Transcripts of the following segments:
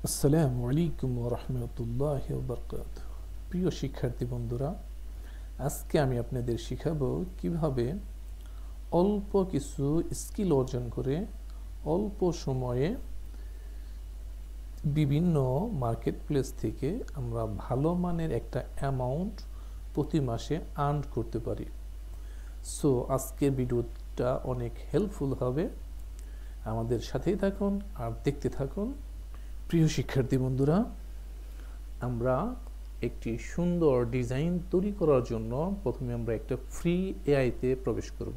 আসসালামু আলাইকুম ওয়া রাহমাতুল্লাহি ওয়া বারাকাতুহু। প্রিয় শিক্ষার্থী বন্ধুরা, আজকে আমি আপনাদের শিখাবো কিভাবে অল্প কিছু স্কিল অর্জন করে অল্প সময়ে বিভিন্ন মার্কেট প্লেস থেকে আমরা ভালো মানের একটা অ্যামাউন্ট প্রতি মাসে আর্ন করতে পারি। সো আজকের ভিডিওটা অনেক হেল্পফুল হবে, আমাদের সাথেই থাকুন আর দেখতে থাকুন। প্রিয় শিক্ষার্থী বন্ধুরা, আমরা একটি সুন্দর ডিজাইন তৈরি করার জন্য প্রথমে আমরা একটা ফ্রি এআইতে প্রবেশ করব।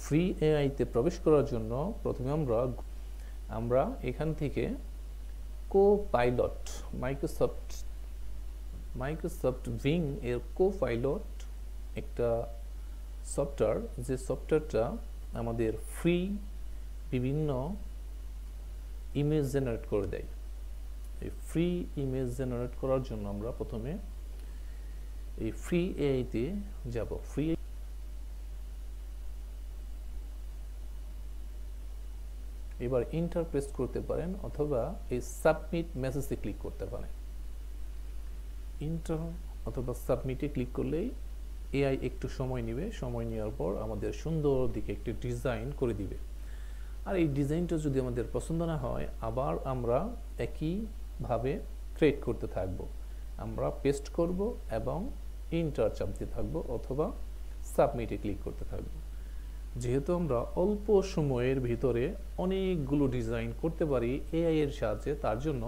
ফ্রি এআইতে প্রবেশ করার জন্য প্রথমে আমরা এখান থেকে কোপাইলট মাইক্রোসফট ভিং এর কোপাইলট একটা সফটওয়্যার, যে সফটওয়্যারটা আমাদের ফ্রি বিভিন্ন ইমেজ জেনারেট করে দেয়। এই ফ্রি ইমেজ জেনারেট করার জন্য আমরা প্রথমে এই ফ্রি এআইতে যাব। এবার এন্টার প্রেস করতে পারেন অথবা এই সাবমিট মেসেজে ক্লিক করতে পারেন। এন্টার অথবা সাবমিটে ক্লিক করলেই এআই একটু সময় নেবে, সময় নেওয়ার পর আমাদের সুন্দর দিকে একটি ডিজাইন করে দিবে। আর এই ডিজাইনটা যদি আমাদের পছন্দ না হয়, আবার আমরা একইভাবে ক্রিয়েট করতে থাকব। আমরা পেস্ট করব এবং এন্টার চাপতে থাকব অথবা সাবমিটে ক্লিক করতে থাকব। যেহেতু আমরা অল্প সময়ের ভিতরে অনেকগুলো ডিজাইন করতে পারি এআই এর সাহায্যে, তার জন্য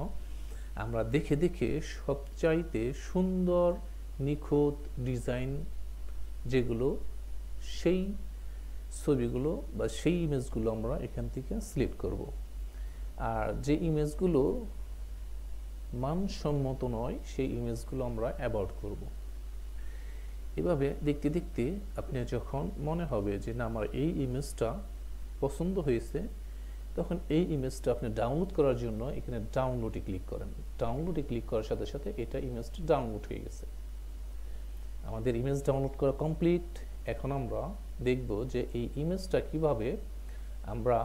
আমরা দেখে দেখে সবচাইতে সুন্দর নিখুঁত ডিজাইন যেগুলো, সেই ছবিগুলো বা সেই ইমেজগুলো আমরা এখান থেকে সিলেক্ট করব। আর যে ইমেজগুলো মানসম্মত নয় সেই ইমেজগুলো আমরা অ্যাভয়েড করব। এভাবে দেখতে দেখতে আপনি যখন মনে হবে যে না, আমার এই ইমেজটা পছন্দ হয়েছে, তখন এই ইমেজটা আপনি ডাউনলোড করার জন্য এখানে ডাউনলোডে ক্লিক করেন। ডাউনলোডে ক্লিক করার সাথে সাথে এটা ইমেজটা ডাউনলোড হয়ে গেছে। আমাদের ইমেজ ডাউনলোড করা কমপ্লিট। এখন আমরা দেখব যে এই ইমেজটা কিভাবে আমরা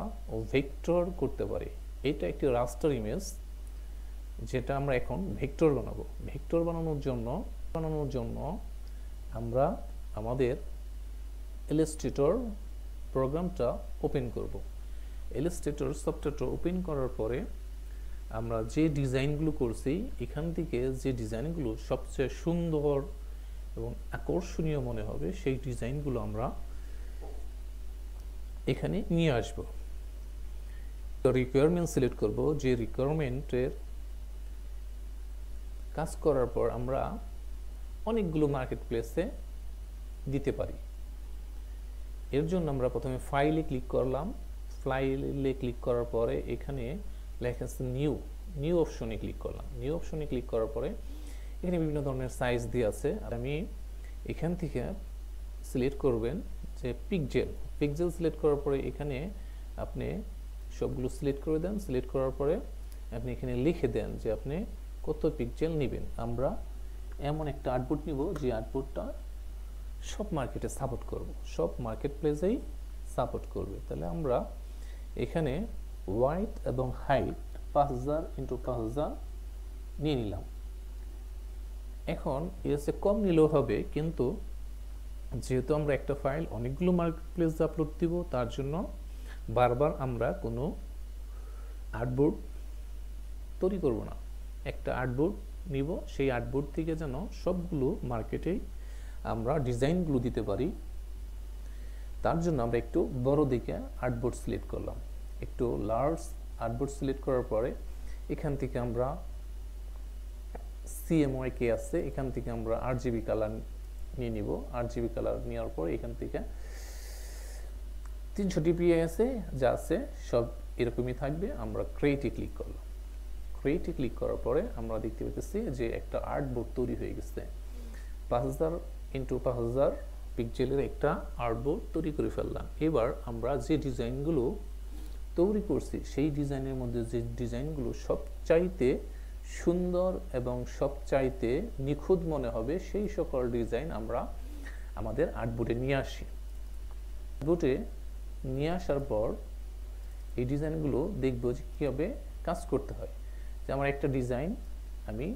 ভেক্টর করতে পারি। এটা একটি রাস্টার ইমেজ, যেটা আমরা এখন ভেক্টর বানাবো। ভেক্টর বানানোর জন্য আমরা আমাদের ইলাস্ট্রেটর প্রোগ্রামটা ওপেন করব। ইলাস্ট্রেটর সফটওয়্যারটা ওপেন করার পরে আমরা যে ডিজাইনগুলো করছি, এখান থেকে যে ডিজাইনগুলো সবচেয়ে সুন্দর এবং আকর্ষণীয় মনে হবে সেই ডিজাইনগুলো আমরা এখানে নিয়ে আসব। রিকোয়ারমেন্ট সিলেক্ট করব। যে রিকোয়ারমেন্টের কাজ করার পর আমরা অনেকগুলো মার্কেট প্লেসে দিতে পারি। এর জন্য আমরা প্রথমে ফাইলে ক্লিক করলাম। ফাইলে ক্লিক করার পরে এখানে লেখা আছে নিউ অপশনে ক্লিক করলাম। নিউ অপশনে ক্লিক করার পরে এখানে বিভিন্ন ধরনের সাইজ দিয়ে আছে। আর আমি এখান থেকে সিলেক্ট করবেন যে পিক্সেল সিলেক্ট করার পরে এখানে আপনি সবগুলো সিলেক্ট করে দেন। সিলেক্ট করার পরে আপনি এখানে লিখে দেন যে আপনি কত পিক্সেল নেবেন। আমরা এমন একটা আউটপুট নিব যে আউটপুটটা সব মার্কেটে সাপোর্ট করবে, সব মার্কেট প্লেসেই সাপোর্ট করবে। তাহলে আমরা এখানে ওয়াইড এবং হাইট 5000 × 5000 নিয়ে নিলাম। এখন এর চেয়ে কম নিলেও হবে, কিন্তু যেহেতু আমরা একটা ফাইল অনেকগুলো মার্কেট প্লেসে আপলোড দিব, তার জন্য বারবার আমরা কোনো আর্টবোর্ড তৈরি করব না। একটা আর্টবোর্ড নিব, সেই আর্টবোর্ড থেকে যেন সবগুলো মার্কেটেই আমরা ডিজাইনগুলো দিতে পারি। তার জন্য আমরা একটু বড় দিকে আর্টবোর্ড সিলেক্ট করলাম। একটু লার্জ আর্টবোর্ড সিলেক্ট করার পরে এখান থেকে আমরা CMYK আছে, এখান থেকে আমরা RGB কালার নিয়ে নিব। RGB কালার নেওয়ার পর এখান থেকে 300 dpi আছে, যা আছে সব এরকমই থাকবে। আমরা ক্রিয়েটে ক্লিক করলাম। ক্রিয়েটে ক্লিক করার পরে আমরা দেখতে পেতেছি যে একটা আর্টবোর্ড তৈরি হয়ে গেছে। 5000 × 5000 পিক্সেলের একটা আর্টবোর্ড তৈরি করে ফেললাম। এবার আমরা যে ডিজাইনগুলো তৈরি করছি, সেই ডিজাইনের মধ্যে যে ডিজাইনগুলো সবচাইতে সুন্দর এবং সবচাইতে নিখুঁত মনে হবে, সেই সকল ডিজাইন আমরা আমাদের আর্টবোর্ডে নিয়ে আসি। আর্টবোর্ডে নিয়ে আসার পর এই ডিজাইনগুলো দেখব যে কীভাবে কাজ করতে হয়। যে আমার একটা ডিজাইন আমি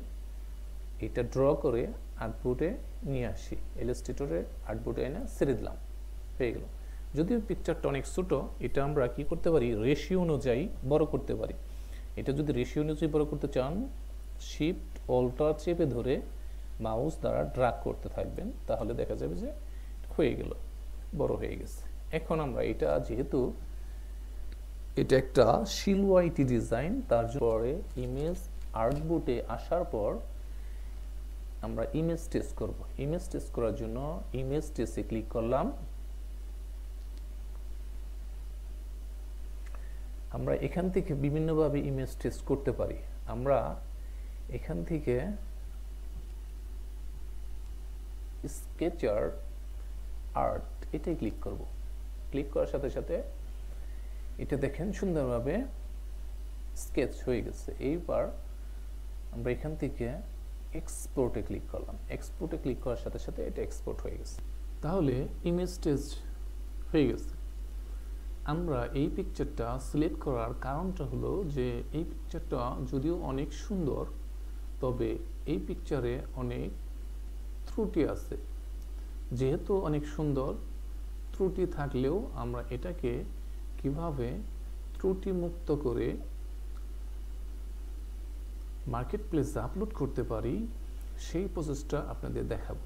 এটা ড্র করে আউটপুটে নিয়ে আসি, ইলাস্ট্রেটরে আউটপুটে এনে ছেড়ে দিলাম, হয়ে গেল। যদিও পিকচারটা অনেক ছোটো, এটা আমরা কি করতে পারি, রেশিও অনুযায়ী বড় করতে পারি। এটা যদি রেশিও অনুযায়ী বড় করতে চান, শিফট অল্টার চেপে ধরে মাউস দ্বারা ড্র্যাগ করতে থাকবেন, তাহলে দেখা যাবে যে হয়ে গেল, বড় হয়ে গেছে। এখন আমরা এটা যেহেতু এটা একটা শিলওয়াইটি ডিজাইন, তার পরে ইমেজ আউটপুটে আসার পর আমরা ইমেজ টেস্ট করব। ইমেজ টেস্ট করার জন্য ইমেজ টেস্টে ক্লিক করলাম। আমরা এখান থেকে বিভিন্নভাবে ইমেজ টেস্ট করতে পারি। আমরা এখান থেকে স্কেচার আর্ট এটাই ক্লিক করব। ক্লিক করার সাথে সাথে এটা দেখেন সুন্দরভাবে স্কেচ হয়ে গেছে। এইবার আমরা এখান থেকে এক্সপোর্টে ক্লিক করলাম। এক্সপোর্টে ক্লিক করার সাথে সাথে এটা এক্সপোর্ট হয়ে গেছে। তাহলে ইমেজ টেস্ট হয়ে গেছে। আমরা এই পিকচারটা সিলেক্ট করার কারণটা হলো যে এই পিকচারটা যদিও অনেক সুন্দর, তবে এই পিকচারে অনেক ত্রুটি আছে। যেহেতু অনেক সুন্দর, ত্রুটি থাকলেও আমরা এটাকে কিভাবে ত্রুটি মুক্ত করে মার্কেট প্লেসে আপলোড করতে পারি সেই প্রসেসটা আপনাদের দেখাবো।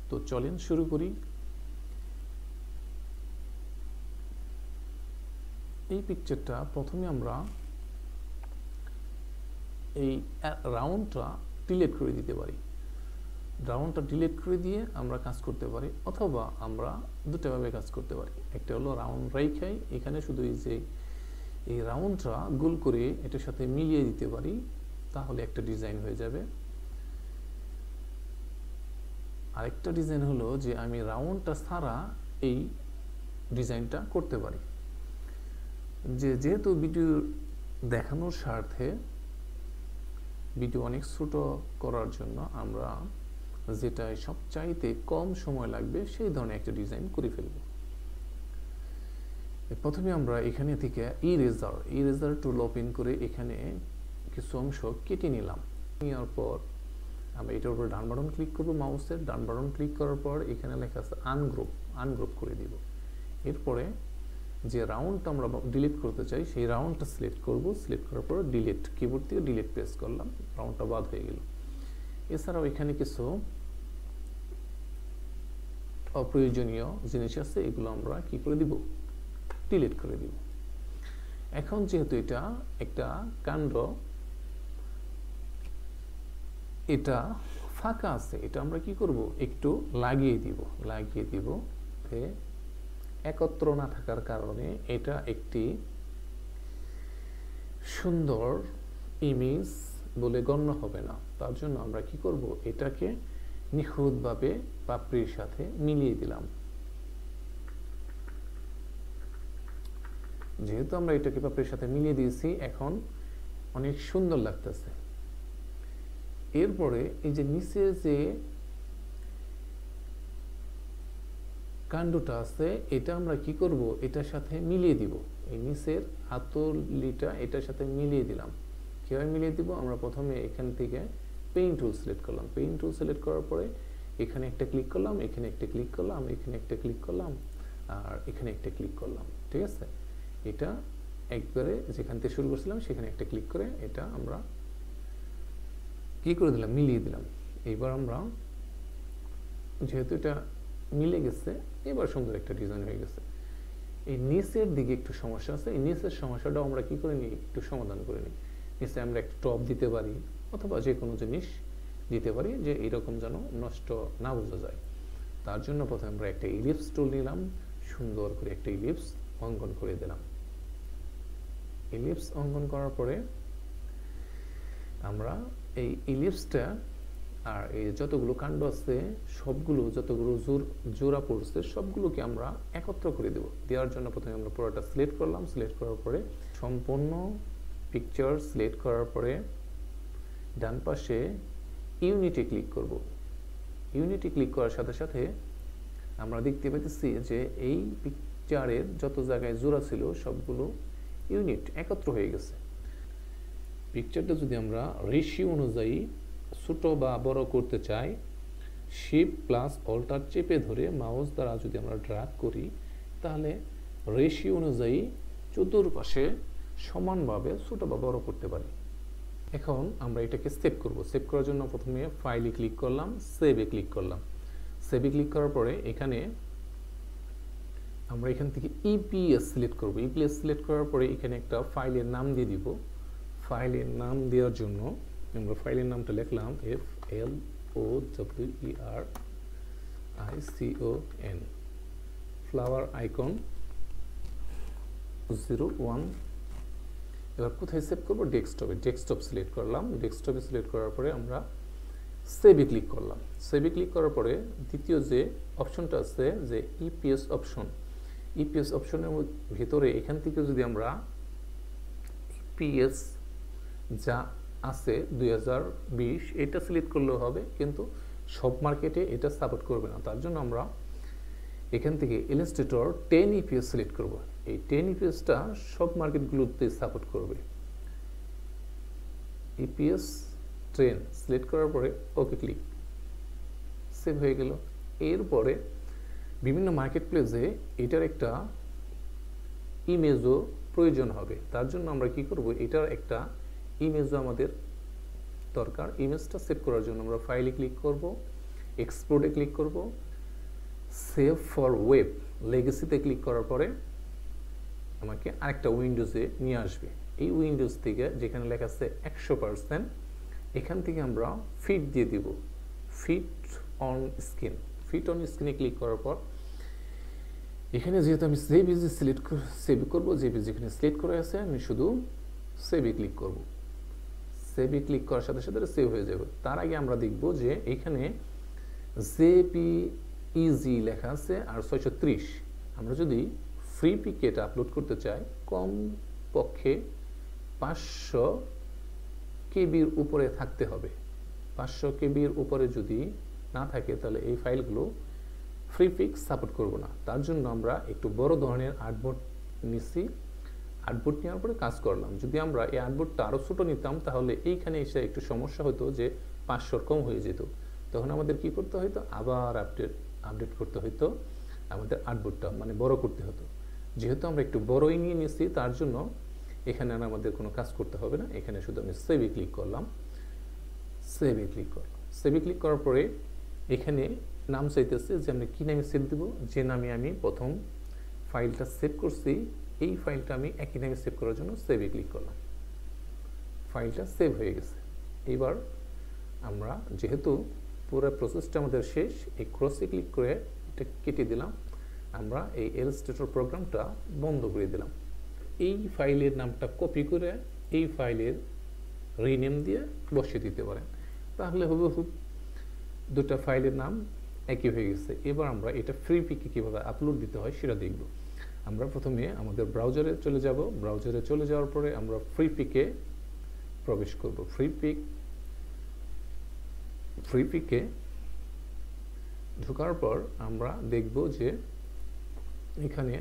তো চলেন শুরু করি। এই পিকচারটা প্রথমে আমরা এই রাউন্ডটা ডিলিট করে দিতে পারি। রাউন্ডটা ডিলিট করে দিয়ে আমরা কাজ করতে পারি, অথবা আমরা দুটোভাবে কাজ করতে পারি। একটা হলো রাউন্ড রেখাই এখানে শুধু এই যে এই রাউন্ডটা গোল করে এটার সাথে মিলিয়ে দিতে পারি, তাহলে একটা ডিজাইন হয়ে যাবে। আরেকটা ডিজাইন হলো যে আমি রাউন্ডটা ছাড়া এই ডিজাইনটা করতে পারি। যেহেতু ভিডিও দেখানোর স্বার্থে, ভিডিও অনেক ছোট করার জন্য আমরা যেটা সবচাইতে কম সময় লাগবে সেই ধরনের একটা ডিজাইন করে ফেলব। প্রথমে আমরা এখানে থেকে ইরেজার টুল ওপেন করে এখানে কিছু অংশ কেটে নিলাম। নেওয়ার পর আমরা এটার উপর ডান বাটন ক্লিক করব, মাউসের ডান বাটন ক্লিক করার পর এখানে লেখা আছে আনগ্রুপ করে দিব। এরপরে যে রাউন্ডটা আমরা ডিলিট করতে চাই সেই রাউন্ডটা সিলেক্ট করব। সিলেক্ট করার পর ডিলিট, কিবোর্ড থেকে ডিলিট প্রেস করলাম, রাউন্ডটা বাদ হয়ে গেল। এছাড়াও এখানে কিছু অপ্রয়োজনীয় জিনিস আছে, এগুলো আমরা কি করে দিব, ডিলিট করে দিব। এখন যেহেতু এটা একটা কাণ্ড, এটা ফাঁকা আছে, এটা আমরা কি করব, একটু লাগিয়ে দিব। একত্র না থাকার কারণে এটা একটি সুন্দর ইমেজ বলে গণ্য হবে না। তার জন্য আমরা কি করব, এটাকে নিখুঁতভাবে পাপড়ির সাথে মিলিয়ে দিলাম। যেহেতু আমরা এটাকে পাপড়ির সাথে মিলিয়ে দিয়েছি, এখন অনেক সুন্দর লাগতেছে। এরপরে এই যে নিচে যে কাণ্ডটা আছে, এটা আমরা কি করব, এটার সাথে মিলিয়ে দিব। এই নিচের হাতলিটা এটার সাথে মিলিয়ে দিলাম। কিভাবে মিলিয়ে দিব, আমরা প্রথমে এখান থেকে পেইন্ট টুল সিলেক্ট করলাম। পেইন্ট টুল সিলেক্ট করার পরে এখানে একটা ক্লিক করলাম, এখানে একটা ক্লিক করলাম, এখানে একটা ক্লিক করলাম, আর এখানে একটা ক্লিক করলাম। ঠিক আছে, এটা একবারে যেখান থেকে শুরু করছিলাম সেখানে একটা ক্লিক করে এটা আমরা কি করে দিলাম, মিলিয়ে দিলাম। এইবার আমরা যেহেতু এটা মিলে গেছে, এবার সুন্দর একটা ডিজাইন হয়ে গেছে। এই নিচের দিকে একটু সমস্যা আছে, এই নিচের সমস্যাটাও আমরা কি করে নিই, একটু সমাধান করে নিই। নিচে আমরা একটা টপ দিতে পারি, অথবা যে কোনো জিনিস দিতে পারি যে এরকম যেন নষ্ট না বোঝা যায়। তার জন্য প্রথমে আমরা একটা ইলিপস টুল নিলাম, সুন্দর করে একটা ইলিপস অঙ্কন করে দিলাম। ইলিপস অঙ্কন করার পরে আমরা এই ইলিপসটা আর এই যতগুলো কাণ্ড আছে সবগুলো, যতগুলো জোড়া পড়ছে সবগুলোকে আমরা একত্র করে দেব। দেওয়ার জন্য প্রথমে আমরা পুরোটা সিলেক্ট করলাম। সিলেক্ট করার পরে সম্পূর্ণ পিকচার সিলেক্ট করার পরে ডান পাশে ইউনিটে ক্লিক করব। ইউনিটে ক্লিক করার সাথে সাথে আমরা দেখতে পাচ্ছি যে এই পিকচারের যত জায়গায় জোড়া ছিল সবগুলো ইউনিট একত্র হয়ে গেছে। পিকচারটা যদি আমরা রেশিও অনুযায়ী ছোট বা বড় করতে চাই, শিফট প্লাস অল্টার চেপে ধরে মাউস দ্বারা যদি আমরা ড্র্যাগ করি, তাহলে রেশিও অনুযায়ী চতুর্পাশে সমানভাবে ছোট বা বড় করতে পারি। এখন আমরা এটাকে সেভ করব। সেভ করার জন্য প্রথমে ফাইলে ক্লিক করলাম, সেভে ক্লিক করলাম। সেভে ক্লিক করার পরে এখানে আমরা এখান থেকে ইপিএস সিলেক্ট করব। ইপিএস সিলেক্ট করার পরে এখানে একটা ফাইলের নাম দিয়ে দিব। ফাইলের নাম দেওয়ার জন্য আমরা ফাইলের নামটা লিখলাম FLOWERICON ফ্লাওয়ার আইকন 01। এবার কোথায় সেভ করব? ডেস্কটপে। ডেস্কটপ সিলেক্ট করলাম। ডেস্কটপে সিলেক্ট করার পরে আমরা সেভে ক্লিক করলাম। সেভে ক্লিক করার পরে দ্বিতীয় যে অপশনটা আছে যে ইপিএস অপশন, ইপিএস অপশনের ভিতরে এখান থেকে যদি আমরা ইপিএস যা আছে 2020 এটা সিলেক্ট করলেও হবে, কিন্তু সব মার্কেটে এটা সাপোর্ট করবে না। তার জন্য আমরা এখান থেকে ইলাস্ট্রেটর 10 ইপিএস সিলেক্ট করব। এই 10 ইপিএসটা সব মার্কেটগুলোতে সাপোর্ট করবে। ইপিএস 10 সিলেক্ট করার পরে ওকে ক্লিক, সেভ হয়ে গেল। এরপরে বিভিন্ন মার্কেট প্লেসে এটার একটা ইমেজও প্রয়োজন হবে। তার জন্য আমরা কি করব, এটার একটা ইমেজও আমাদের দরকার। ইমেজটা সেভ করার জন্য আমরা ফাইলে ক্লিক করব, এক্সপোর্টে ক্লিক করব, সেভ ফর ওয়েব লেগেসিতে ক্লিক করার পরে আমাকে আরেকটা উইন্ডোজে নিয়ে আসবে। এই উইন্ডোজ থেকে যেখানে লেখা আছে 100%, এখান থেকে আমরা ফিট দিয়ে দিব, fit on screen. Fit on স্ক্রিনে ক্লিক করার পর এখানে যেহেতু আমি সেভ ইজ সেভ করব, যে যেখানে সিলেক্ট করে আছে আমি শুধু সেভে ক্লিক করব। সেভে ক্লিক করার সাথে সাথে সেভ হয়ে যাবে। তার আগে আমরা দেখব যে এখানে জেপিইজি লেখা আছে আর 630। আমরা যদি ফ্রি পিকে এটা আপলোড করতে চাই, কম পক্ষে 500 কেবির উপরে থাকতে হবে। 500 কেবির উপরে যদি না থাকে তাহলে এই ফাইলগুলো ফ্রি পিক সাপোর্ট করব না। তার জন্য আমরা একটু বড় ধরনের আর্টবোর্ড নিচ্ছি। আর্টবোর্ড নেওয়ার পরে কাজ করলাম। যদি আমরা এই আর্টবোর্ডটা আরও ছোটো নিতাম তাহলে এইখানে এসে একটু সমস্যা হতো যে 500 কম হয়ে যেত। তখন আমাদের কি করতে হতো, আবার আপডেট করতে হতো, আমাদের আর্টবোর্ডটা মানে বড় করতে হতো। যেহেতু আমরা একটু বড়ই নিয়ে নিচ্ছি তার জন্য এখানে আর আমাদের কোনো কাজ করতে হবে না। এখানে শুধু আমি সেভে ক্লিক করলাম, সেভে ক্লিক করলাম। সেভে ক্লিক করার পরে এখানে নাম চাইতেছে যে আমি কী নামে সেভ দেবো। যে নামে আমি প্রথম ফাইলটা সেভ করছি এই ফাইলটা আমি একই নামে সেভ করার জন্য সেভে ক্লিক করলাম। ফাইলটা সেভ হয়ে গেছে। এবার আমরা যেহেতু পুরো প্রসেসটা আমাদের শেষ, এই ক্রসে ক্লিক করে এটা কেটে দিলাম। আমরা এই ইলাস্ট্রেটর প্রোগ্রামটা বন্ধ করে দিলাম। এই ফাইলের নামটা কপি করে এই ফাইলের রিনেম দিয়ে বসিয়ে দিতে পারেন, তাহলে হুবহু দুটো ফাইলের নাম একই হয়ে গেছে। এবার আমরা এটা ফ্রি পিকে কীভাবে আপলোড দিতে হয় সেটা দেখব। আমরা প্রথমে আমাদের ব্রাউজারে চলে যাব। ব্রাউজারে চলে যাওয়ার পরে আমরা ফ্রি পিকে প্রবেশ করব। ফ্রি পিকে ঢোকার পর আমরা দেখব যে এখানে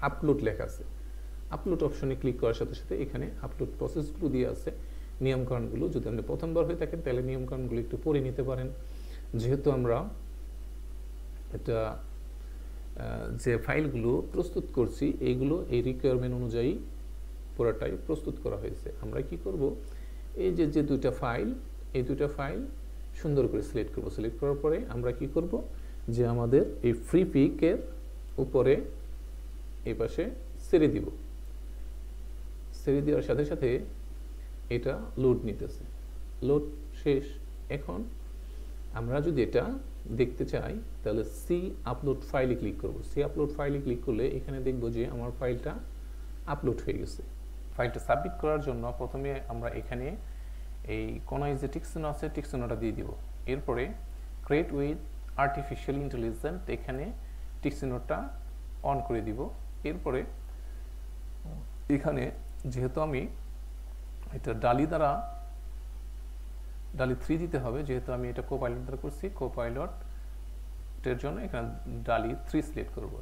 আপলোড লেখা আছে। আপলোড অপশনে ক্লিক করার সাথে সাথে এখানে আপলোড প্রসেসগুলো দিয়ে আছে, নিয়মকানুনগুলো। যদি আপনি প্রথমবার হয়ে থাকেন তাহলে নিয়মকানুনগুলো একটু পড়ে নিতে পারেন। যেহেতু আমরা এটা যে ফাইলগুলো প্রস্তুত করছি এইগুলো এই রিকোয়ারমেন্ট অনুযায়ী পুরোটাই প্রস্তুত করা হয়েছে। আমরা কি করব, এই যে দুইটা ফাইল, এই দুইটা ফাইল সুন্দর করে সিলেক্ট করব। সিলেক্ট করার পরে আমরা কি করব, যে আমাদের এই ফ্রি পিকের উপরে এই পাশে ছেড়ে দিব। ছেড়ে দেওয়ার সাথে সাথে এটা লোড নিতেছে। লোড শেষ। এখন আমরা যদি এটা দেখতে চাই তাহলে সি আপলোড ফাইলে ক্লিক করব। সি আপলোড ফাইলে ক্লিক করলে এখানে দেখব যে আমার ফাইলটা আপলোড হয়ে গেছে। ফাইলটা সাবমিট করার জন্য প্রথমে আমরা এখানে এই কোনায় যে টিক চিহ্ন আছে টিক চিহ্নটা দিয়ে দিব। এরপরে ক্রিয়েট উইথ আর্টিফিশিয়াল ইন্টেলিজেন্স এখানে টিক চিহ্নটা অন করে দিব। এরপরে এখানে যেহেতু আমি এটা ডালি 3 দিতে হবে, যেহেতু আমি এটা কোপাইলট দ্বারা করছি, কোপাইলটের জন্য এখানে ডালি 3 সিলেক্ট করব।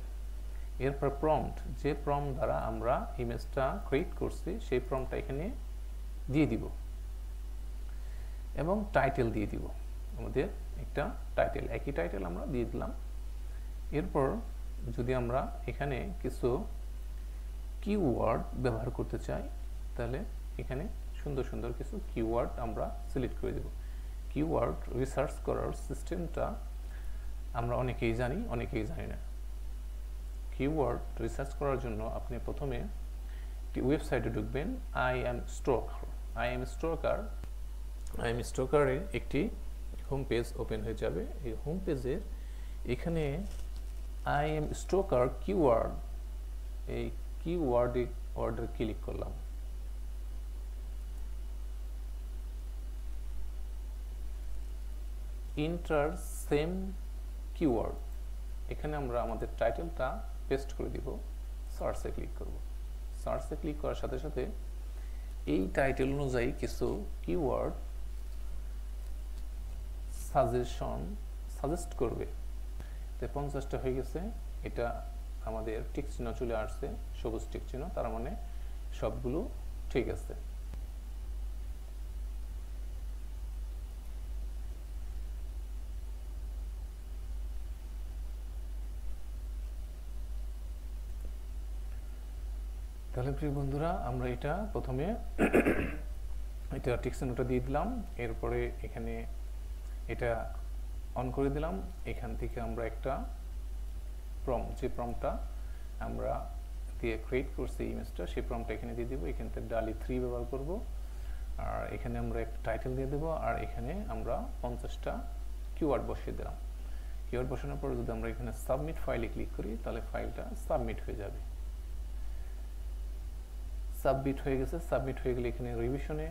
এরপর প্রম্পট, যে প্রম্পট দ্বারা আমরা ইমেজটা ক্রিয়েট করছি সেই প্রম্পটটা এখানে দিয়ে দিব এবং টাইটেল দিয়ে দিব। আমাদের একটা টাইটেল, একই টাইটেল আমরা দিয়ে দিলাম। এরপর যদি আমরা এখানে কিছু কিওয়ার্ড ব্যবহার করতে চাই, তাহলে এখানে সুন্দর সুন্দর কিছু কিওয়ার্ড আমরা সিলেক্ট করে দেব। কিওয়ার্ড রিসার্চ করার সিস্টেমটা আমরা অনেকেই জানি, অনেকেই জানি না। কিওয়ার্ড রিসার্চ করার জন্য আপনি প্রথমে একটি ওয়েবসাইটে ঢুকবেন, আই এম স্টোকারে একটি হোম পেজ ওপেন হয়ে যাবে। এই হোম পেজের এখানে আই এম স্টোকার কিওয়ার্ড, এই ওয়ার্ডে ক্লিক করলাম। ইন্টার সেম কিওয়ার্ড, এখানে আমরা আমাদের টাইটেলটা পেস্ট করে দিব। সার্চে ক্লিক করব। সার্চে ক্লিক করার সাথে সাথে এই টাইটেল অনুযায়ী কিছু কিওয়ার্ড সাজেস্ট করবে। তো 50টা হয়ে গেছে। এটা আমাদের টিক চিহ্ন চলে আসছে, সবুজ টিক চিহ্ন, তার মানে সবগুলো ঠিক আছে। তাহলে প্রিয় বন্ধুরা, আমরা এটা প্রথমে এটা টিক চিহ্নটা দিয়ে দিলাম। এরপরে এখানে এটা অন করে দিলাম। এখান থেকে আমরা একটা যে প্রম্পটটা আমরা দিয়ে ক্রিয়েট করছি ইমেজটা, সেই প্রম্পটটা এখানে দিয়ে দিব। এখান থেকে ডালি 3 ব্যবহার করব, আর এখানে আমরা একটা টাইটেল দিয়ে দেব, আর এখানে আমরা 50টা কিওয়ার্ড বসিয়ে দিলাম। কিওয়ার্ড বসানোর পর যদি আমরা এখানে সাবমিট ফাইলে ক্লিক করি, তাহলে ফাইলটা সাবমিট হয়ে যাবে। সাবমিট হয়ে গেছে। সাবমিট হয়ে গেলে এখানে রিভিশনে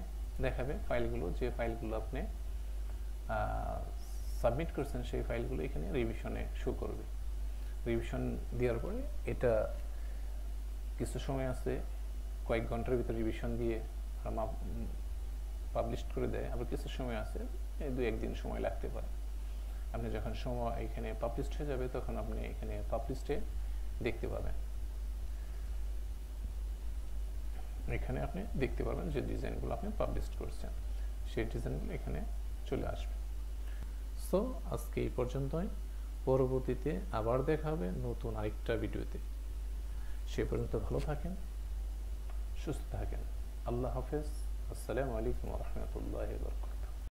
দেখাবে ফাইলগুলো, যে ফাইলগুলো আপনি সাবমিট করছেন সেই ফাইলগুলো এখানে রিভিশনে শো করবে। রিভিশন দেওয়ার পরে এটা কিছু সময় আছে, কয়েক ঘন্টার ভিতরে রিভিশন দিয়ে পাবলিশ করে দেয়। আবার কিছু সময় আছে, 2-1 দিন সময় লাগতে পারে। আপনি যখন সময় এখানে পাবলিশড হয়ে যাবে, তখন আপনি এখানে পাবলিশডে দেখতে পাবেন। এখানে আপনি দেখতে পারবেন যে ডিজাইনগুলো আপনি পাবলিশ করছেন, সেই ডিজাইনগুলো এখানে চলে আসবে। সো আজকে এই পর্যন্তই। পরবর্তীতে আবার দেখা হবে নতুন আরেকটা ভিডিওতে। সে পর্যন্ত ভালো থাকেন, সুস্থ থাকেন। আল্লাহ হাফেজ। আসসালামু আলাইকুম ওয়া রাহমাতুল্লাহি ওয়া বারাকাতুহু।